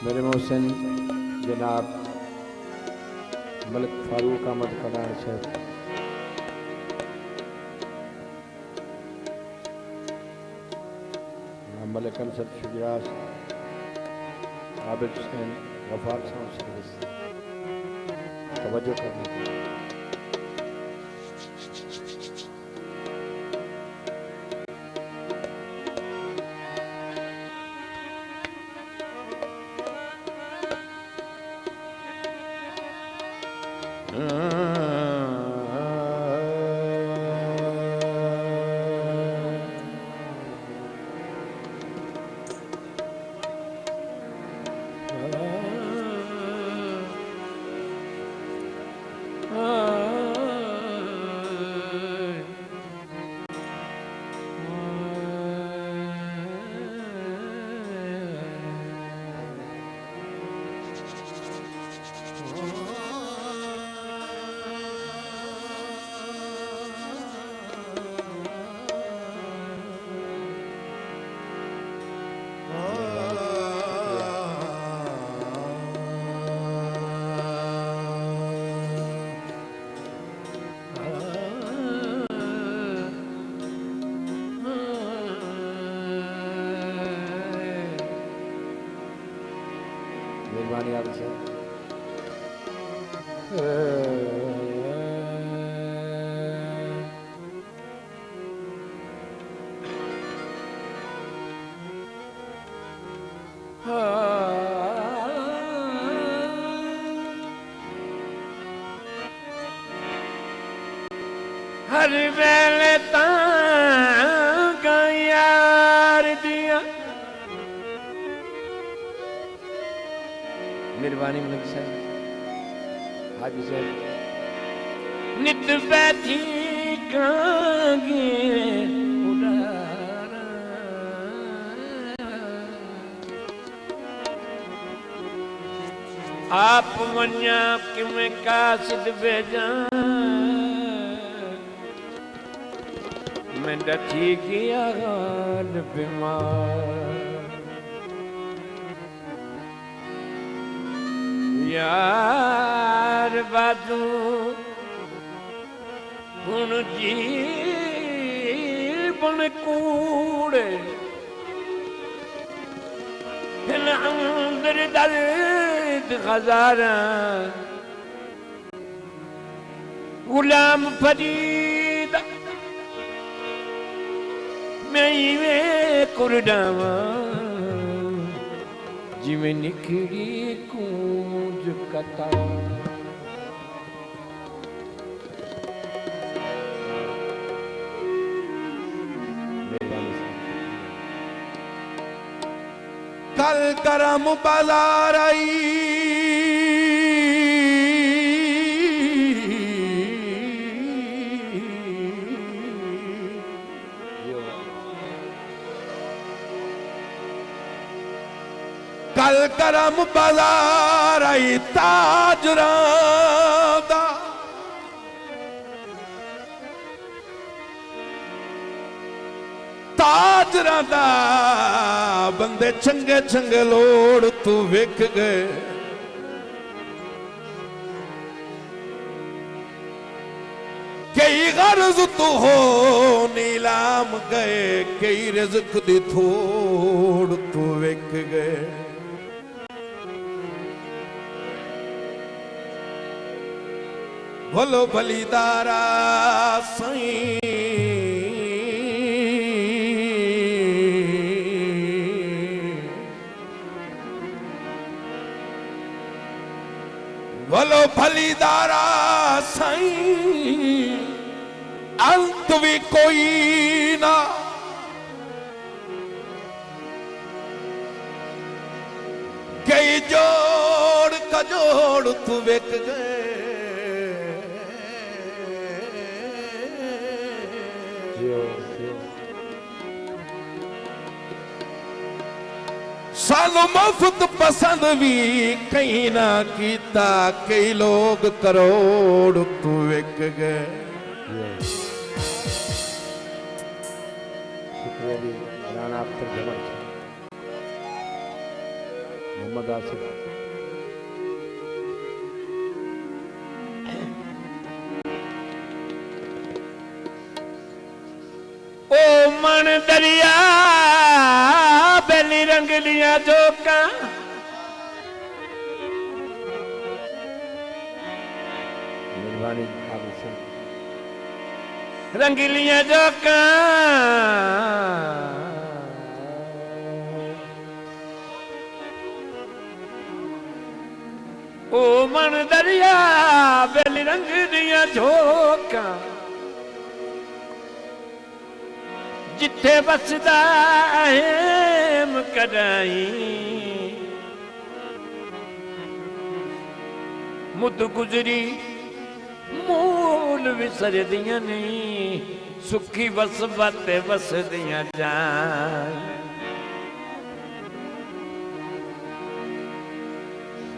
मेरे मोहसिन जनाब मलिक फारूक अहमद कलान साहब, मलिक अंसर शुजास, आबिद हुसैन गफार साहब सर्विस तवज्जो करने की। मेहरबानी आपसे। हर वेले तांगा यार दिया। मेहरबानी मलिक साहब, हाजी साहब। नित बैठी कांगे उड़ारा, आप मन्या कि मैं कासिद भेजा, मैं डठी गया गाल बीमार। यार बाजू गुण जीवन कूड़े, फिर अंदर दर्द हजारा। गुलाम फरीद मैं कुरडावा, जिमें निखड़ी कूंज कता। कल करम बाजार आई, कल करम बाजार आई ताजरां दा। ताजरां दा बंदे चंगे चंगे लोड़ तू विक गए। कई गर्ज तू हो नीलाम गए, कई रिज़्क़ दी थोड़ तू विक गए। बोलो बलिदारा साईं, बोलो बलिदारा साईं, अंत भी कोई ना। कई जोड़ का जोड़ तू विक गए। सानू मुफ्त पसंद भी कहीं ना कीता, कई लोग करोड़ तू विक गए। शुक्रिया जी राणा अख्तर जमल। मोहम्मद आसिफ ओ मन दरिया बेली रंगलियां जोका मेहरबानी आगे से रंगलियां जोका ओ मन दरिया बेली रंगलियां जोका जिथे बसदा अहम कदाई मुद गुजरी मूल विसर दियां नहीं सुखी बस बाते बस दियां जान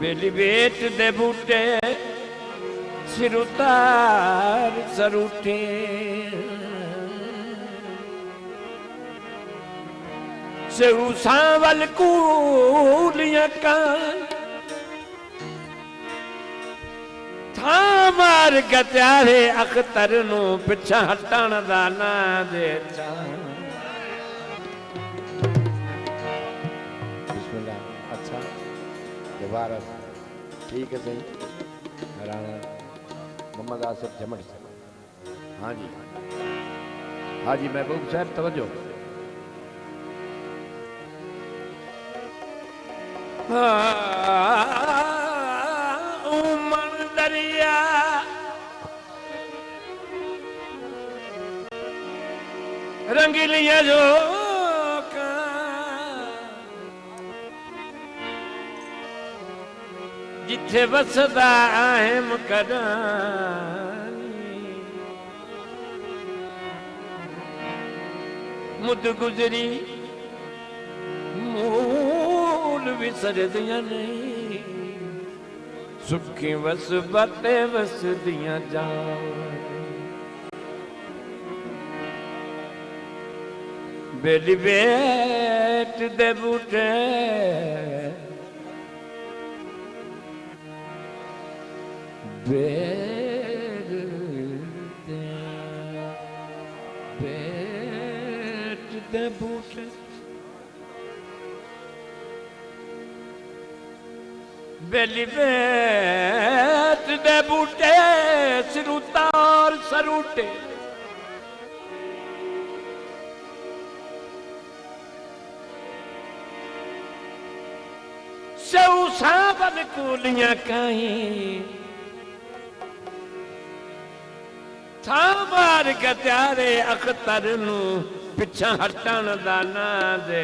बेली बेट दे बूटे सिर उतार सरूठे से उसावल कूलियां का था मार गत्यारे अख्तर नू पिछा हटण दा ना दे बिस्मिल्लाह अच्छा दोबारा ठीक है सही राणा मोहम्मद आसिफ जमट से हाँ जी महबूब साहब तवज्जो उमन दरिया रंगलियां जो जिथे बसदा अहम कदानी मुद गुजरी मूल विसर दियां नहीं सुखी बस बाते बस दियां जान बेली बेट दे बूटे बेट दे बूटे बेली बेट दे बूटे सिर उतार सरूटे सौ सावन कूलियां कहीं था मार गत्यारे अख्तर नू पिछा हटण दा ना दे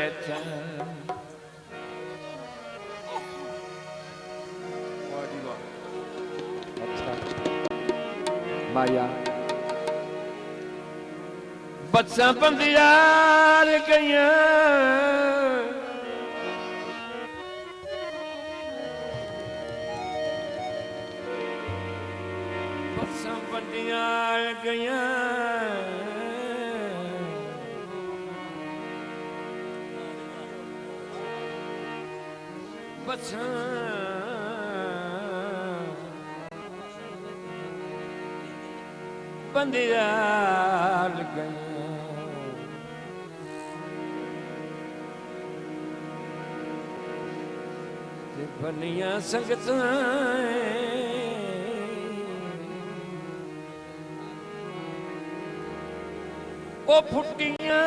माया बच्चा बंदियार गईया बच्चा बंदियार गईया बच्चा बंदियाल गया बनिया संगत ओ फुटियां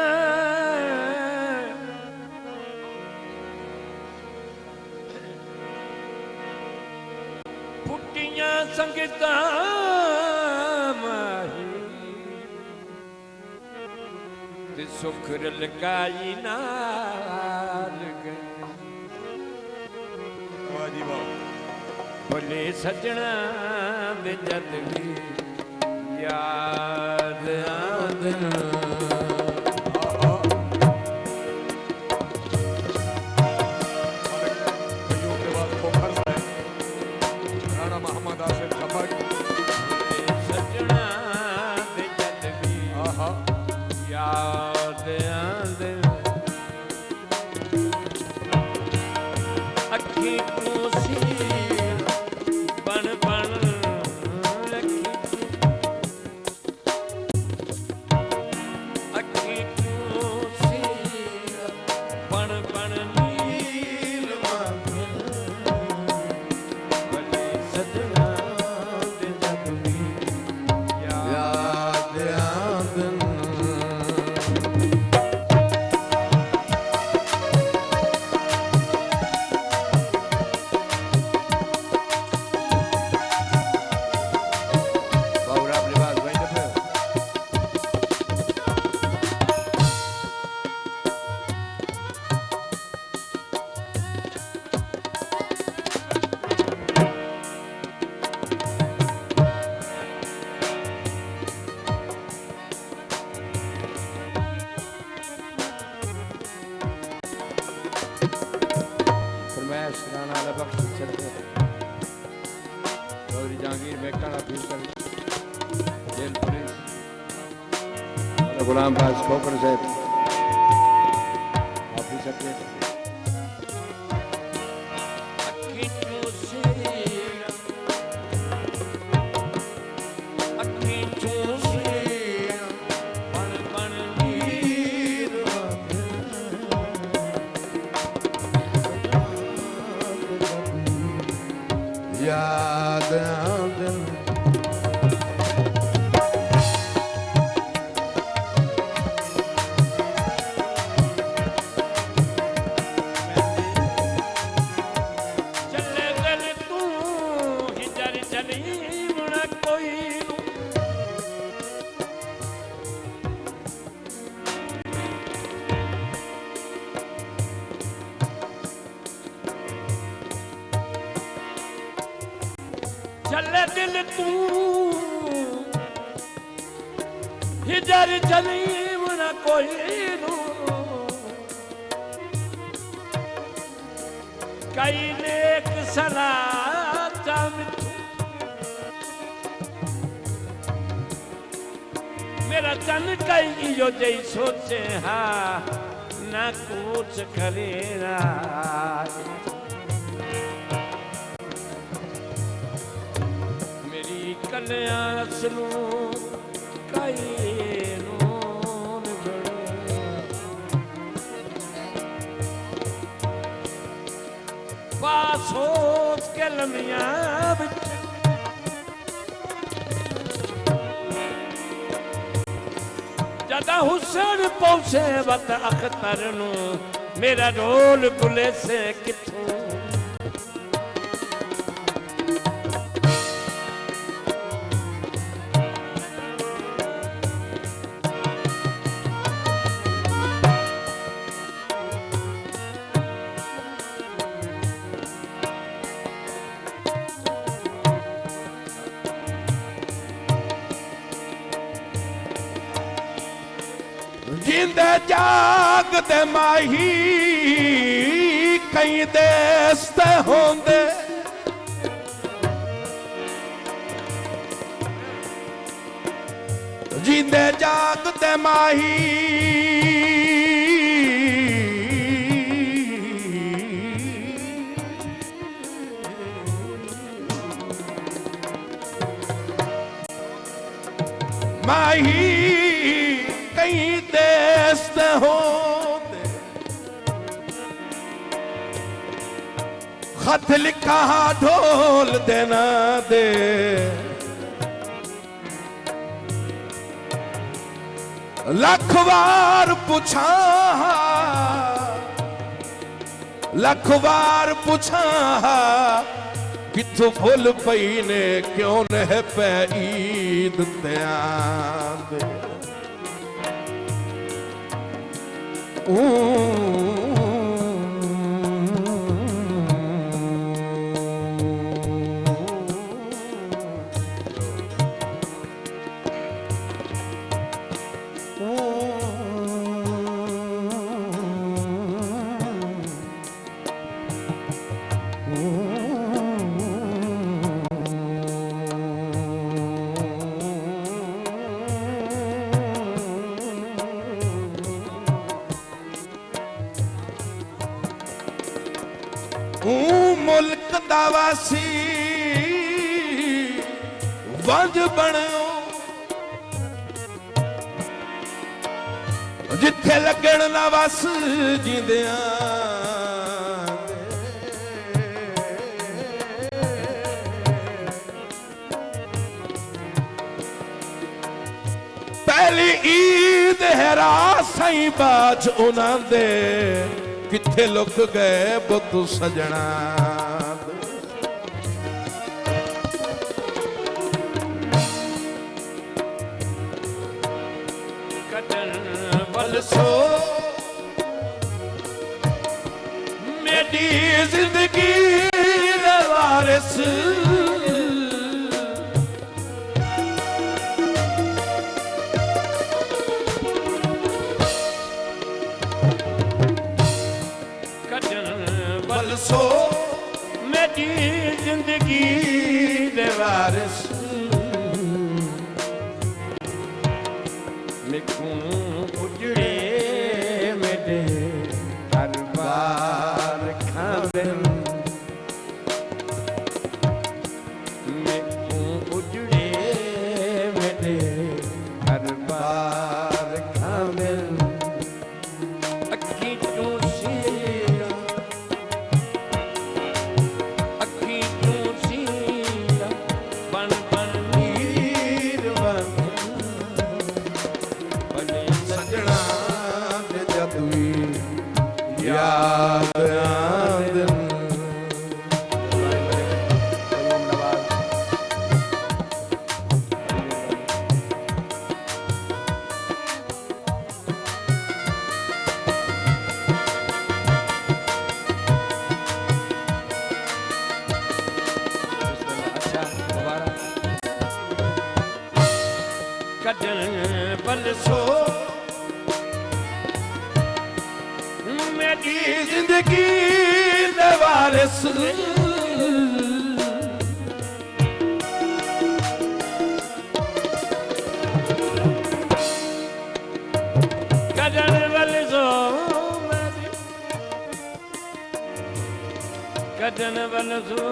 फुटियां संगत सुख लगाई नाल भले सजना में जद भी याद आदना राणा मोहम्मद आसिफ जमट सजना में जद भी याद अखी टूसी बन बन रखी अखी टूसी बन बन नील भले सजना दे जब भी याद आंदन बाबूराव लिबास भाई ने फिर फरमाइश राणा लबख्श चलते चौधरी जहांगीर मेकाना फीसर जेल पुलिस गुलाम बाज खोकर साहब ऑफिसर थे अखी टूसी अखी टूसी बन बन नील याद आंदन चले गल तू हिजर चली मुड़ा कोई नू चले दिल तू हिजर चली मुड़ा कोई नू कई नेक सलाह चामिथू मेरा तन कई यो जई सोचे हा ना कुछ करेरा मेरी कल्याण सनू कई नून बड़े पास होत के लमिया बिच जदा हुसैन पहुंचे वत अख्तर नू मेरा रोल बुले से किथों जिंदे जागदे माही कई देस ते होंदे जिंदे जागदे माही माही कई देस ते होंदे खत लिखा ढोल देना दे लखवार पुछा लखवार पुछा किथों फुल पई ने क्यों न पे ईद त्याद मुल्क दा वासी वंज बणो जिथे लगण ना वस जींदियां पहली ईद हैरा साईं बाज उन्हां दे किथे लुक गए बुत सजना सो मेरी जिंदगी दे वारिस कटन सो मेरी जिंदगी दे वारिस मिकू उजड़े मेरे दरबार खावेन मिकू उजड़े मेरे दरबार खावेन अखी चूसी बन बन नीर सजना जब भी याद आंदन कटन बल सो मेरी जिंदगी दे वारिस कटन बल सो कटन बल सो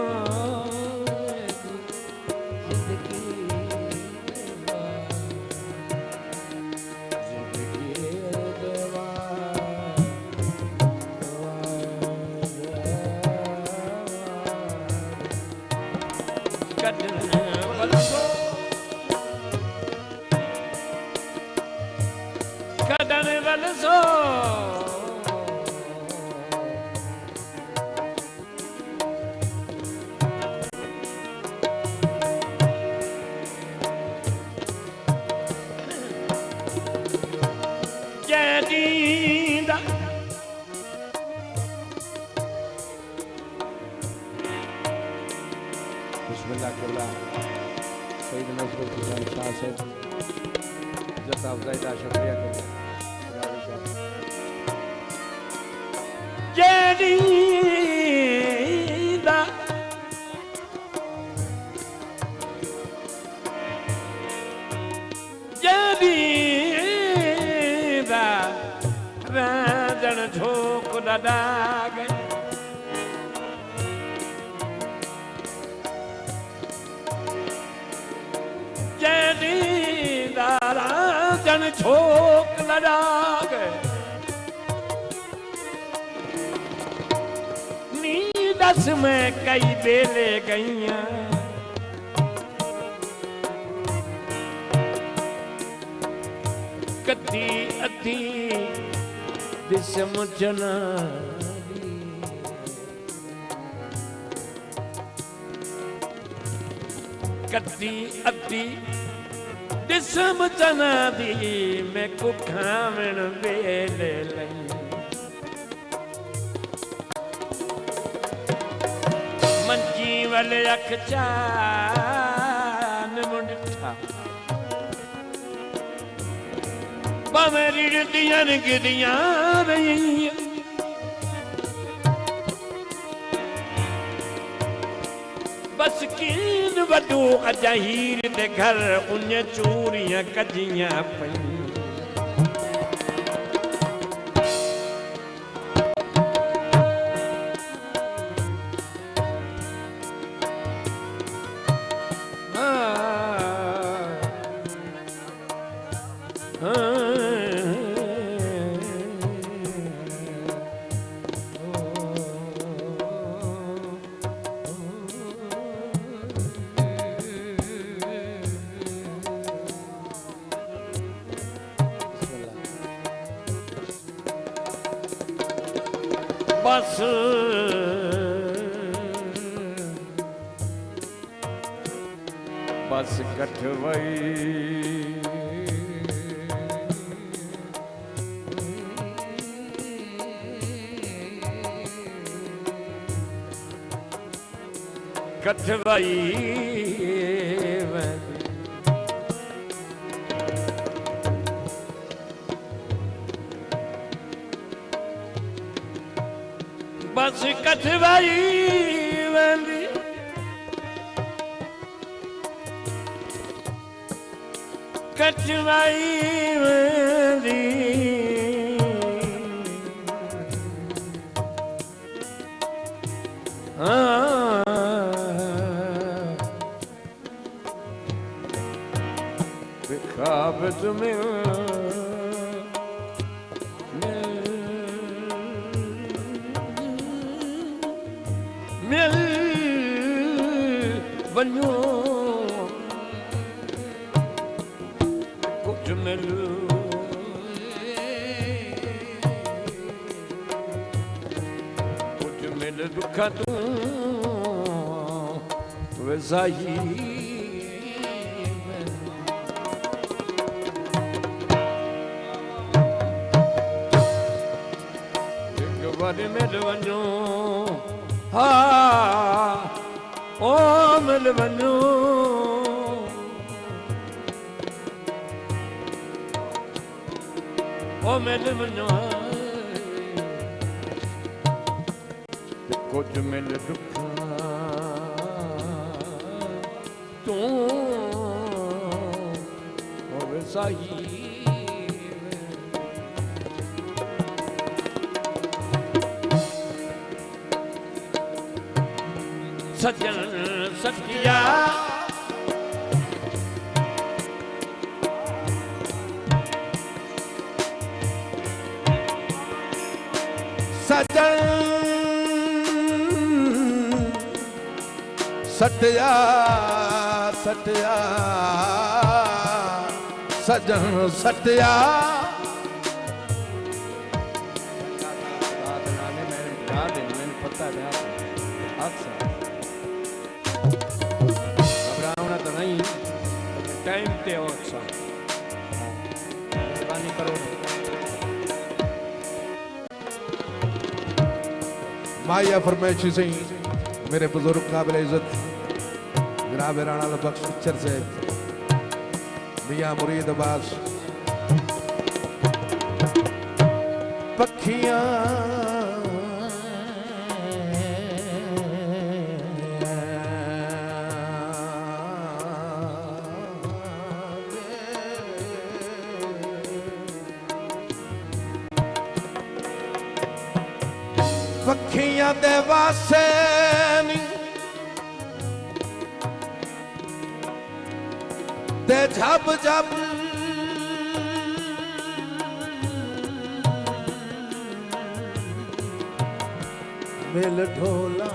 कदन बल सो जदीदा बिस्मिल्लाह सईद नजरुल हुसैन शाह से इज्जत अफजाई का शुक्रिया करते जदीदा जदीदा राजन झोक दाग जदीदारा जन झोक लड़ाग नी दस में कई बेले गईया कदी अधी दिसम जना कदी अधी दिसम जना दी मैं को खावण वेले लई मंजी वाले अख चान मुंडा भावें रिड़दियां गिदियां रही बस कीन वडू अजहीर दे घर उन चूरियां कजियां पई बस बस कठवई कठवई बस कठवई वेंदी कठवई वेंदी बिखाबत में मिल बनो कुछ मिलू कुछ मिल दुख तू वजाई बड़े मिल वनो हा ओ मिल वनो ओ मिल वनो कुछ मिल दुखा तू ओ वसाई सजन सखिया सजन सटिया सटिया सजन सटिया पता है घबरावना तो नहीं टाइम पे अच्छा मेहरबानी करो माया फरमाइशी से मेरे बुजुर्ग काबिल इज्जत जनाब राणा बख्श पिक्चर से मियां मुरीद अब्बास पखियां पखियां दे वासे नी ते झब झब मिल ढोला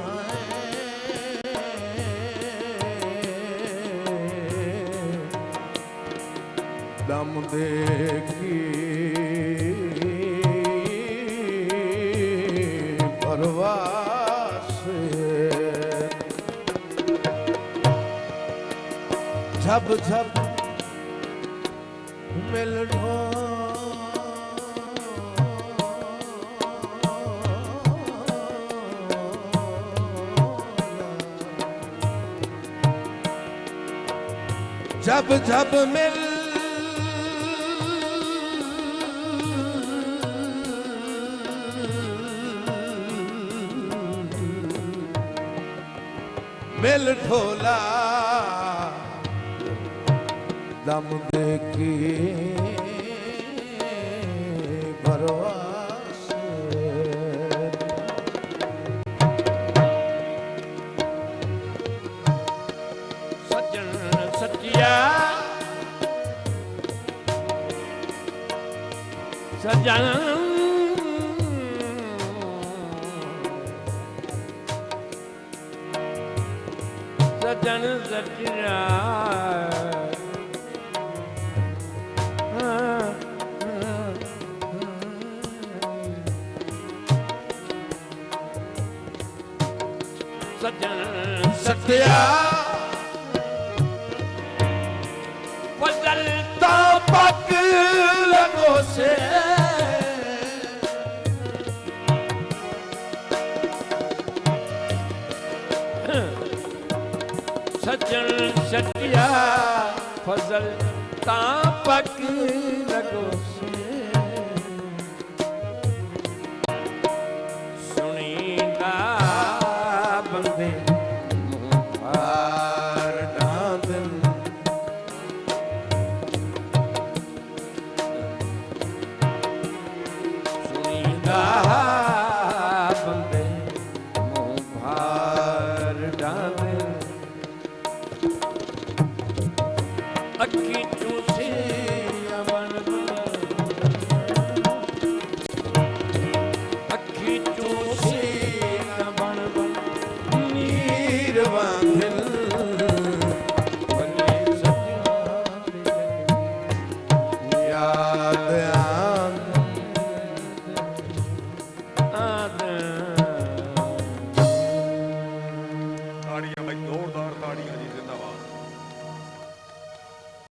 दम देखी झब झब मिल झब झब मिल मिल ढोला दम देखी भरवास सजन सचिया सजन सजन सचिया सजन सत्या बदलता पग लगो से सजन सटिया फजल तापक लगो से सुनीदा बंदे मुहार डांदन सुनीदा बंदे मुहार डांदे अखी चूसी अवन अखी चूसी अवन नीर वांधिल बने सजना यार